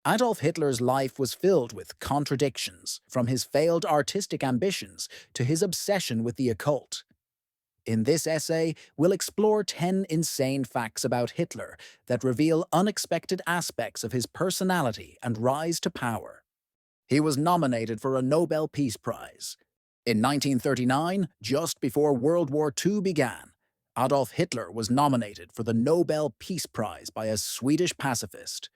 Adolf Hitler's life was filled with contradictions, from his failed artistic ambitions to his obsession with the occult. In this essay, we'll explore 10 insane facts about Hitler that reveal unexpected aspects of his personality and rise to power. He was nominated for a Nobel Peace Prize. In 1939, just before World War II began, Adolf Hitler was nominated for the Nobel Peace Prize by a Swedish pacifist.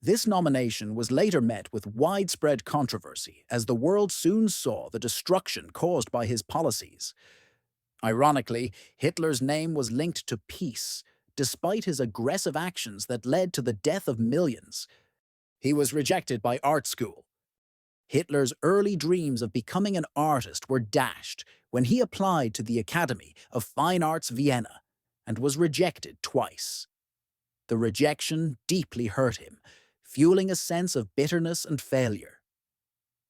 This nomination was later met with widespread controversy as the world soon saw the destruction caused by his policies. Ironically, Hitler's name was linked to peace, despite his aggressive actions that led to the death of millions. He was rejected by art school. Hitler's early dreams of becoming an artist were dashed when he applied to the Academy of Fine Arts Vienna and was rejected twice. The rejection deeply hurt him, fueling a sense of bitterness and failure.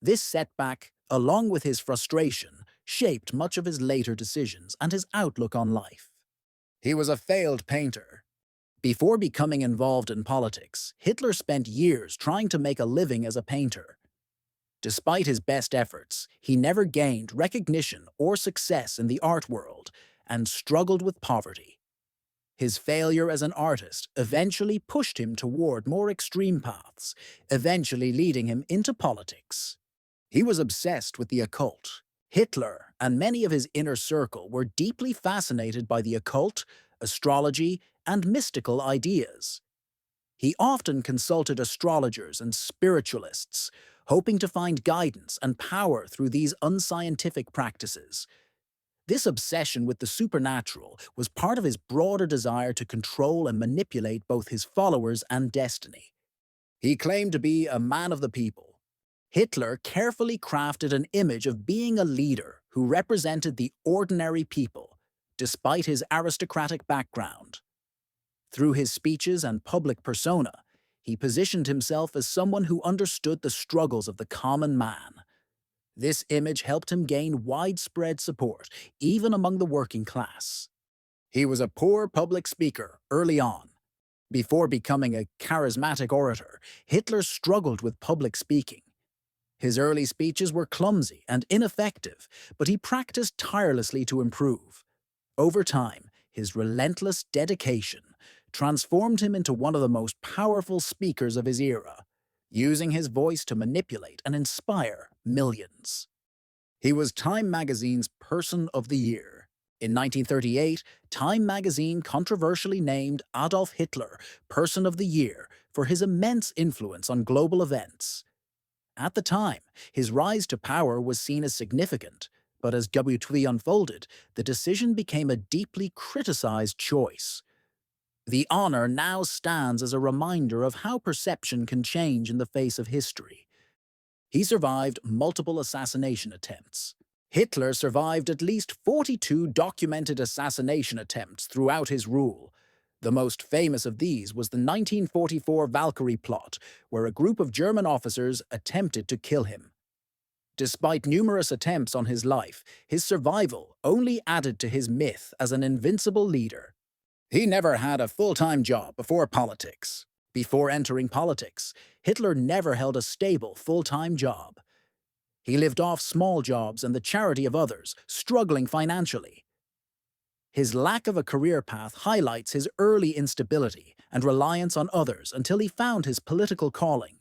This setback, along with his frustration, shaped much of his later decisions and his outlook on life. He was a failed painter. Before becoming involved in politics, Hitler spent years trying to make a living as a painter. Despite his best efforts, he never gained recognition or success in the art world and struggled with poverty. His failure as an artist eventually pushed him toward more extreme paths, eventually leading him into politics. He was obsessed with the occult. Hitler and many of his inner circle were deeply fascinated by the occult, astrology, and mystical ideas. He often consulted astrologers and spiritualists, hoping to find guidance and power through these unscientific practices. This obsession with the supernatural was part of his broader desire to control and manipulate both his followers and destiny. He claimed to be a man of the people. Hitler carefully crafted an image of being a leader who represented the ordinary people, despite his aristocratic background. Through his speeches and public persona, he positioned himself as someone who understood the struggles of the common man. This image helped him gain widespread support, even among the working class. He was a poor public speaker early on. Before becoming a charismatic orator, Hitler struggled with public speaking. His early speeches were clumsy and ineffective, but he practiced tirelessly to improve. Over time, his relentless dedication transformed him into one of the most powerful speakers of his era, using his voice to manipulate and inspire millions. He was Time magazine's Person of the Year. In 1938, Time magazine controversially named Adolf Hitler Person of the Year for his immense influence on global events. At the time, his rise to power was seen as significant, but as WWII unfolded, the decision became a deeply criticized choice. The honor now stands as a reminder of how perception can change in the face of history. He survived multiple assassination attempts. Hitler survived at least 42 documented assassination attempts throughout his rule. The most famous of these was the 1944 Valkyrie plot, where a group of German officers attempted to kill him. Despite numerous attempts on his life, his survival only added to his myth as an invincible leader. He never had a full-time job before politics. Before entering politics, Hitler never held a stable, full-time job. He lived off small jobs and the charity of others, struggling financially. His lack of a career path highlights his early instability and reliance on others until he found his political calling.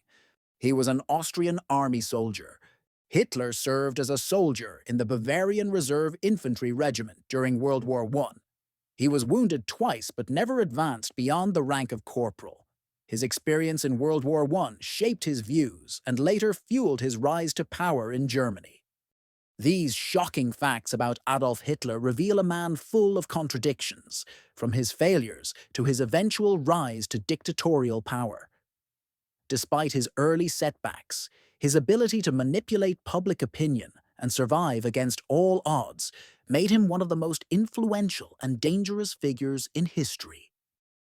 He was an Austrian army soldier. Hitler served as a soldier in the Bavarian Reserve Infantry Regiment during World War I. He was wounded twice but never advanced beyond the rank of corporal. His experience in World War I shaped his views and later fueled his rise to power in Germany. These shocking facts about Adolf Hitler reveal a man full of contradictions, from his failures to his eventual rise to dictatorial power. Despite his early setbacks, his ability to manipulate public opinion and survive against all odds made him one of the most influential and dangerous figures in history.